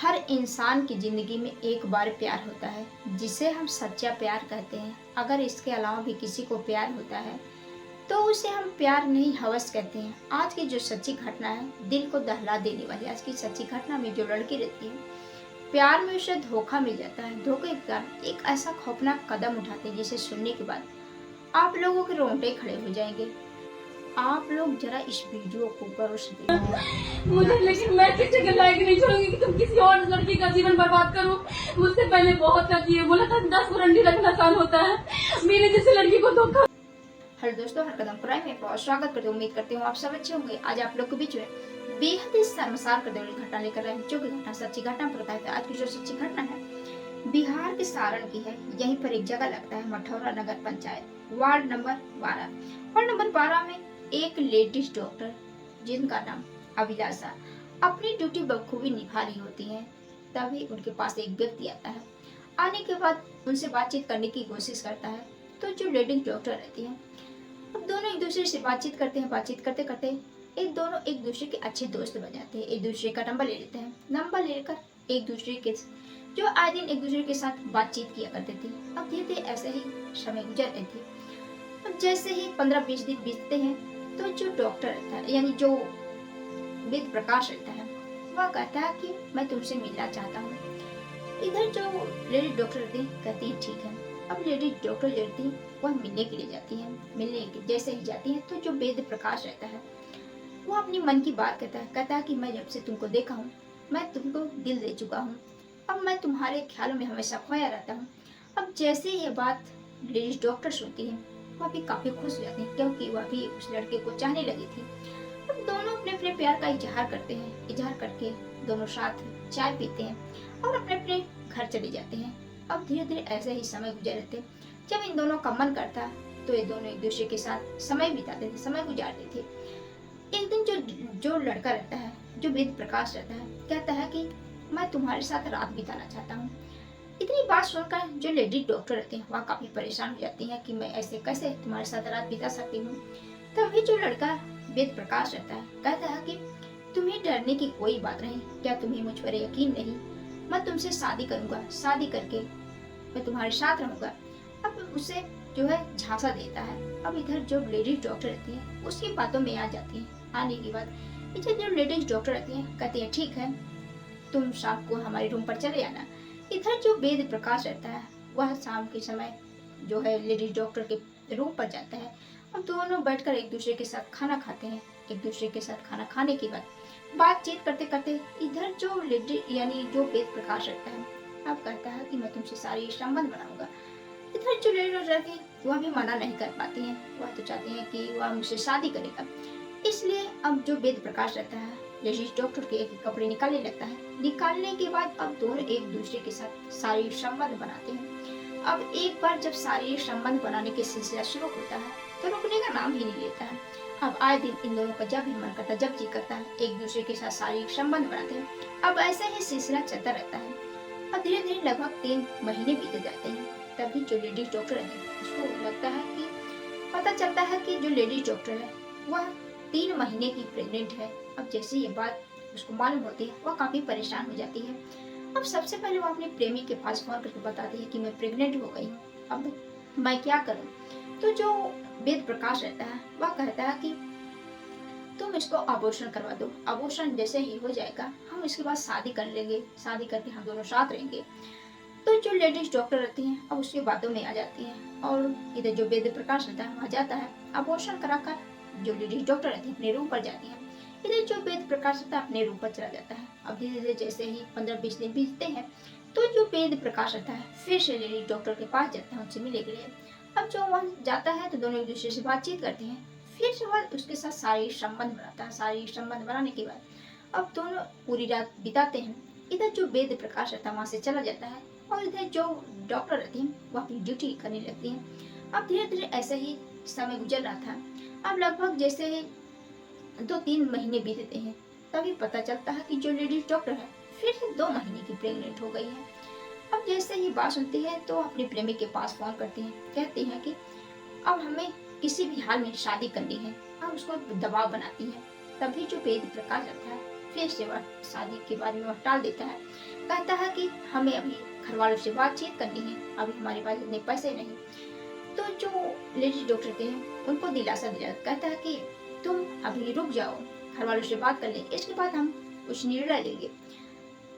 हर इंसान की ज़िंदगी में एक बार प्यार होता है जिसे हम सच्चा प्यार कहते हैं। अगर इसके अलावा भी किसी को प्यार होता है तो उसे हम प्यार नहीं हवस कहते हैं। आज की जो सच्ची घटना है दिल को दहला देने वाली, आज की सच्ची घटना में जो लड़की रहती है प्यार में उसे धोखा मिल जाता है। धोखे के कारण एक ऐसा खौफनाक कदम उठाते हैं जिसे सुनने के बाद आप लोगों के रोंगटे खड़े हो जाएंगे। आप लोग जरा इस वीडियो को गौर से देखिए। मुझे लेकिन मैं किसी के लायक नहीं छोड़ूंगी कि तुम किसी और लड़की का जीवन बर्बाद करो। मुझसे पहले बहुत कर दिए, बोला था 10 वारंटी रखना आसान होता है। मेरे जैसे लड़की को धोखा। हेलो दोस्तों, हर कदम प्राइम में बहुत स्वागत करते हैं। उम्मीद करती हूँ आप सब अच्छे होंगे। आज आप लोग के बीच में बेहद ही शर्मसार कर देने वाली घटना लेकर आए हैं, जो कि घटना सच्ची घटना पर बताया था। आज की जो सच्ची घटना है बिहार के सारण की है। यहीं पर एक जगह लगता है Mathaura Nagar panchayat, ward number 12। Ward number 12 में एक लेडीज डॉक्टर जिनका नाम अभिलाषा अपनी ड्यूटी बखूबी निभा रही होती है। तभी उनके पास एक व्यक्ति आता है। आने के बाद उनसे बातचीत करने की कोशिश करता है। तो जो लेडीज डॉक्टर रहती है, अब दोनों एक दूसरे से बातचीत करते हैं। बातचीत करते करते दोनों एक दूसरे के अच्छे दोस्त बन जाते हैं। एक दूसरे का नंबर ले लेते हैं। नंबर लेकर एक दूसरे के जो आए दिन एक दूसरे के साथ बातचीत किया करते थे। अब धीरे धीरे ऐसे ही समय गुजर रहे थे। अब जैसे ही 15-20 दिन बीतते हैं तो जो डॉक्टर रहता है, यानी जो वेद प्रकाश रहता है, वह कहता है कि मैं तुमसे मिलना चाहता हूँ। इधर जो लेडी डॉक्टर रहती है कहती है ठीक है। अब लेडी डॉक्टर जो रहती है वह मिलने के लिए जाती है। मिलने के जैसे ही जाती है तो जो वेद प्रकाश रहता है वो अपनी मन की बात कहता है कि मैं जब से तुमको देखा हूँ मैं तुमको दिल दे चुका हूँ। अब मैं तुम्हारे ख्यालों में हमेशा खोया रहता हूँ। अब जैसे ही ये बात लेडीज डॉक्टर सुनती है वह भी काफी खुश हो जाती है, क्योंकि वह भी उस लड़के को चाहने लगी थी। अब दोनों अपने अपने प्यार का इजहार करते हैं। इजहार करके दोनों साथ चाय पीते हैं और अपने अपने घर चले जाते हैं। अब धीरे धीरे ऐसे ही समय गुजर रहे थे। जब इन दोनों का मन करता तो ये दोनों एक दूसरे के साथ समय बिताते थे, समय गुजारते थे। एक दिन जो लड़का रहता है, जो वेद प्रकाश रहता है, कहता है कि मैं तुम्हारे साथ रात बिताना चाहता हूँ। इतनी बात सुनकर जो लेडी डॉक्टर रहती हैं वह काफी परेशान हो जाती हैं कि मैं ऐसे कैसे तुम्हारे साथ रात बिता सकती हूँ। तभी जो लड़का वेद प्रकाश रहता है कहता है कि तुम्हें डरने की कोई बात नहीं। क्या तुम्हें मुझ पर यकीन नहीं? मैं तुमसे शादी करूंगा, शादी करके मैं तुम्हारे साथ रहूंगा। अब उसे जो है झांसा देता है। अब इधर जो लेडीज डॉक्टर रहती है उसकी बातों में आ जाती है। आने के बाद इधर जो लेडीज डॉक्टर रहती है कहती है ठीक है, तुम शाम को हमारे रूम पर चले आना। इधर जो वेद प्रकाश रहता है वह शाम के समय जो है लेडीज डॉक्टर के रूम पर जाता है। अब दोनों बैठकर एक दूसरे के साथ खाना खाते हैं। एक दूसरे के साथ खाना खाने के बाद बातचीत करते करते इधर जो लेडी यानी जो वेद प्रकाश रहता है अब कहता है कि मैं तुमसे शारीरिक संबंध बनाऊंगा। इधर जो लेडी डॉक्टर रहती है वह भी मना नहीं कर पाती है। वह तो चाहती है कि वह मुझसे शादी करेगा। इसलिए अब जो वेद प्रकाश रहता है लेडीज डॉक्टर के एक कपड़े निकालने लगता है। निकालने के बाद अब दोनों एक दूसरे के साथ शारीरिक संबंध बनाते हैं। अब एक बार जब शारीरिक संबंध बनाने के सिलसिला शुरू होता है तो रुकने का नाम ही नहीं लेता है। अब आए दिन इन दोनों का जब भी मन करता है, जब जी करता है, एक दूसरे के साथ शारीरिक संबंध बनाते हैं। अब ऐसे ही सिलसिला चलता रहता है। अब धीरे धीरे लगभग 3 महीने बीत जाते हैं। तभी जो लेडीज डॉक्टर है उसको लगता है कि पता चलता है कि जो लेडीज डॉक्टर है वह 3 महीने की प्रेग्नेंट है। अब जैसे ये बात उसको मालूम होती है वह काफी परेशान हो जाती है। अब सबसे पहले वो अपने प्रेमी के पास फोन करके बताती है कि मैं प्रेग्नेंट हो गई हूँ, अब मैं क्या करूँ। तो जो वेद प्रकाश रहता है वह कहता है कि तुम इसको अबॉर्शन करवा दो। अबॉर्शन जैसे ही हो जाएगा हम इसके बाद शादी कर लेंगे, शादी करके हम दोनों साथ रहेंगे। तो जो लेडीज डॉक्टर रहती हैं अब उसकी बातों में आ जाती हैं और इधर जो वेद प्रकाश रहता है वहाँ जाता है। अबॉर्शन कराकर जो लेडीज डॉक्टर रहती है अपने रूम पर जाती है। इधर जो वेद प्रकाश रहता है अपने रूम पर चला जाता है। अब धीरे धीरे जैसे ही 15-20 दिन बीतते हैं तो जो वेद प्रकाश रहता है फिर से लेडीज डॉक्टर के पास जाता है उनसे मिलने के लिए। अब जो वहाँ जाता है तो दोनों एक दूसरे से बातचीत करते हैं। फिर से वह उसके साथ शारीरिक संबंध बनाता है। शारीरिक संबंध बनाने के बाद अब दोनों पूरी रात बिताते हैं। इधर जो वेद प्रकाश रहता है वहाँ से चला जाता है और इधर जो डॉक्टर रहती है वह अपनी ड्यूटी करने लगती है। अब धीरे धीरे ऐसे ही समय गुजर रहा था। अब लगभग जैसे 2-3 महीने बीतते हैं तभी पता चलता है कि जो लेडीज डॉक्टर है फिर से 2 महीने की प्रेग्नेंट हो गई है। अब जैसे ही बात सुनती है तो अपने प्रेमी के पास फोन करती है। कहती है कि अब हमें किसी भी हाल में शादी करनी है। अब उसको दबाव बनाती है। तभी जो वेद प्रकाश रहता है फिर से वह शादी के बारे में वह टाल देता है। कहता है कि हमें अभी घर वालों से बातचीत करनी है, अभी हमारे पास इतने पैसे नहीं। तो जो लेडीज डॉक्टर थे उनको दिलासा दिया, कहता है कि तुम अभी रुक जाओ, घर वालों से बात कर ले, इसके बाद हम कुछ निर्णय लेंगे,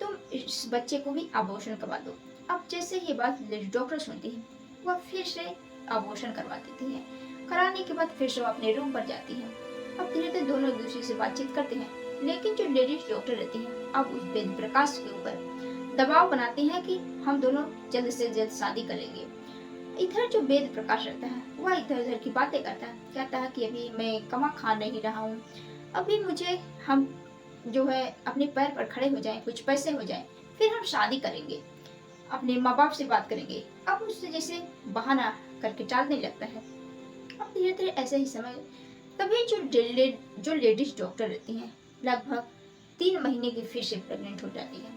तुम इस बच्चे को भी अबॉर्शन करवा दो। अब जैसे ये बात लेडीज डॉक्टर सुनती है, वह फिर से अबॉर्शन करवा देती है। कराने के बाद फिर से वो अपने रूम पर जाती है। अब धीरे धीरे दोनों एक दूसरे से बातचीत करते हैं, लेकिन जो लेडीज डॉक्टर रहती हैं अब उस वेद प्रकाश के ऊपर दबाव बनाते हैं कि हम दोनों जल्द से जल्द शादी करेंगे। इधर जो वेद प्रकाश रहता है वह इधर उधर की बातें करता है, कहता है कि अभी मैं कमा खा नहीं रहा हूँ, अभी मुझे हम जो है अपने पैर पर खड़े हो जाएं, कुछ पैसे हो जाएं, फिर हम शादी करेंगे, अपने माँ बाप से बात करेंगे। अब उससे जैसे बहाना करके टालने लगता है। अब धीरे धीरे ऐसे ही समय तभी जो लेडीज डॉक्टर रहती हैं लगभग 3 महीने की फिर से प्रेग्नेंट हो जाती है।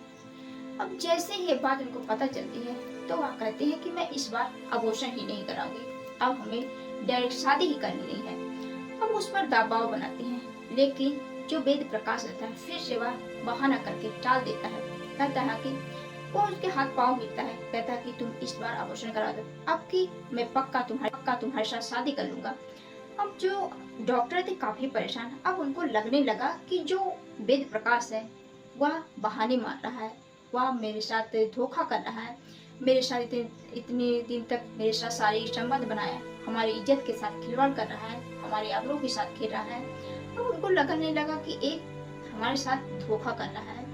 अब जैसे ही ये बात उनको पता चलती है तो वह कहते हैं कि मैं इस बार अबॉर्शन ही नहीं कराऊंगी, अब हमें डायरेक्ट शादी ही करनी है। अब उस पर दबाव बनाते हैं, लेकिन जो वेद प्रकाश रहता है फिर से वह बहाना करके टाल देता है। कहता है कि वो उसके हाथ पाँव मिलता है, कहता है कि तुम इस बार अबॉर्शन करा दो, अब की मैं पक्का तुम्हारे साथ शादी कर लूंगा। अब जो डॉक्टर थे काफी परेशान, अब उनको लगने लगा कि जो वेद प्रकाश है वह बहाने मार रहा है, वह मेरे साथ धोखा कर रहा है, मेरे साथ इतने दिन तक मेरे साथ शारीरिक संबंध बनाया, हमारी इज्जत के साथ खिलवाड़ कर रहा है, हमारे आबरू के साथ खेल रहा है। अब उनको लगने लगा कि एक हमारे साथ धोखा कर रहा है।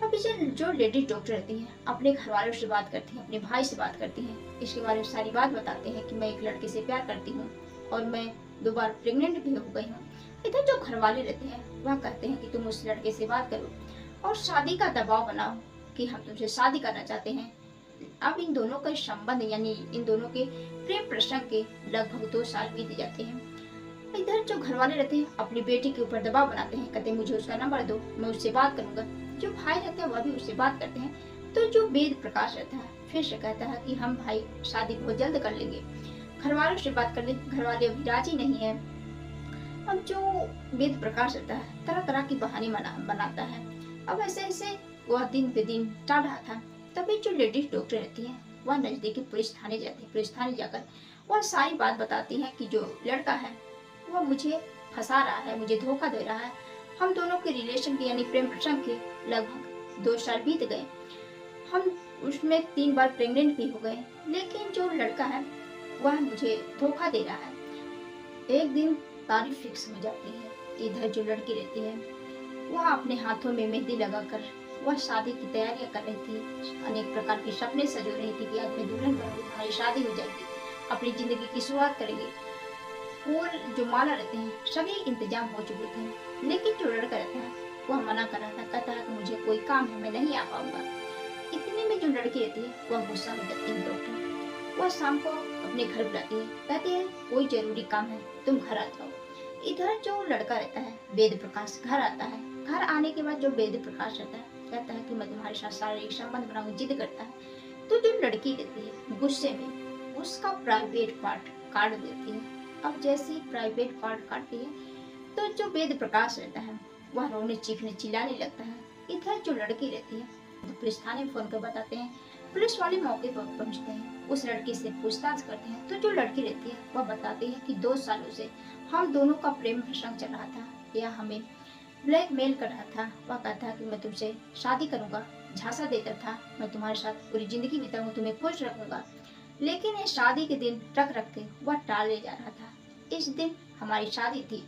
अब इसे जो लेडीज डॉक्टर रहती हैं अपने घर वालों से बात करती हैं, अपने भाई से बात करती हैं, इसके बारे में सारी बात बताते हैं कि मैं एक लड़के से प्यार करती हूँ और मैं 2 बार प्रेग्नेंट भी हो गई हूँ। इधर जो घर वाले रहते हैं वह कहते हैं कि तुम उस लड़के से बात करो और शादी का दबाव बनाओ कि हम तुमसे शादी करना चाहते हैं। अब इन दोनों का संबंध यानी इन दोनों के प्रेम प्रसंग के लगभग 2 साल बीत जाते हैं। इधर जो घर वाले रहते हैं अपनी बेटी के ऊपर दबाव बनाते हैं, कहते हैं मुझे उसका नंबर दो, मैं उससे बात करूंगा। जो भाई रहते हैं वह भी उससे बात करते हैं। तो जो वेद प्रकाश रहता है फिर से कहता है कि हम भाई शादी बहुत जल्द कर लेंगे, घर वालों से बात कर ले, घर वाले अभी राजी नहीं है। अब जो वेद प्रकाश रहता है तरह तरह की बहाने बनाता है। अब ऐसे ऐसे वह दिन पे दिन टाल रहा था, तभी जो लेडीज डॉक्टर रहती है वह नजदीकी पुलिस थाने जाती है। पुलिस थाने जाकर वह सारी बात बताती है कि जो लड़का है वह मुझे फंसा रहा है, मुझे धोखा दे रहा है। हम दोनों के रिलेशन के यानी प्रेम प्रसंग के लगभग 2 साल बीत गए, हम उसमें 3 बार प्रेग्नेंट भी हो गए, लेकिन जो लड़का है वह मुझे धोखा दे रहा है। एक दिन तारीख फिक्स हो जाती है। इधर जो लड़की रहती है वह अपने हाथों में मेहंदी लगाकर वह शादी की तैयारियां कर रही थी, अनेक प्रकार के सपने सजो रही थी कि आज मैं दुल्हन बनूंगी, हमारी शादी हो जाएगी, अपनी जिंदगी की शुरुआत करेंगे। फूल जो माला रहते हैं सभी इंतजाम हो चुके थे, लेकिन जो लड़का रहता है वह मना कर रहा था, कहता है कि मुझे कोई काम है, मैं नहीं आ पाऊंगा। इतने में जो लड़की रहती है वह गुस्सा हो जाती है डॉक्टर, वह शाम को अपने घर बुलाती है, कहती है कोई जरूरी काम है तुम घर आ जाओ। इधर जो लड़का रहता है वेद प्रकाश घर आता है। घर आने के बाद जो वेद प्रकाश रहता है कहता है कि मैं तुम्हारे साथ शारीरिक संबंध बनाऊंगी, जिद करता है। तो जो लड़की रहती है गुस्से में उसका प्राइवेट पार्ट काट देती है। अब जैसे ही प्राइवेट पार्ट काटती है तो जो वेद प्रकाश रहता है वह रोने चीखने चिल्लाने लगता है। इधर जो लड़की रहती है तो पुलिस थाने में फोन कर बताते हैं। पुलिस वाले मौके पर पहुंचते हैं, उस लड़की से पूछताछ करते हैं। तो जो लड़की रहती है वह बताती है कि 2 सालों से हम दोनों का प्रेम प्रसंग चल रहा था, यह हमें ब्लैकमेल कर रहा था। वह कहता है कि मैं तुमसे शादी करूंगा, झांसा देता था, मैं तुम्हारे साथ पूरी जिंदगी बिताऊंगा, तुम्हें खुश रखूंगा। लेकिन ये शादी के दिन रख के वह टाले जा रहा था। इस दिन हमारी शादी थी,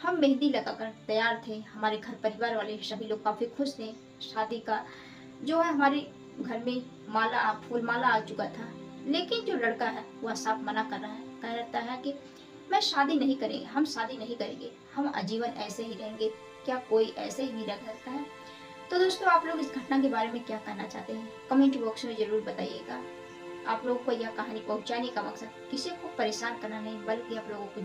हम मेहंदी लगाकर तैयार थे, हमारे घर परिवार वाले सभी लोग काफी खुश थे। शादी का जो है हमारे घर में फूल माला आ चुका था, लेकिन जो लड़का है वह साफ मना कर रहा है, कहता है कि मैं शादी नहीं करेंगे, हम शादी नहीं करेंगे, हम आजीवन ऐसे ही रहेंगे। क्या कोई ऐसे ही रह सकता है? तो दोस्तों आप लोग इस घटना के बारे में क्या कहना चाहते हैं कमेंट बॉक्स में जरूर बताइएगा। आप लोगों को यह कहानी पहुंचाने का मकसद किसी को परेशान करना नहीं, बल्कि आप लोगों को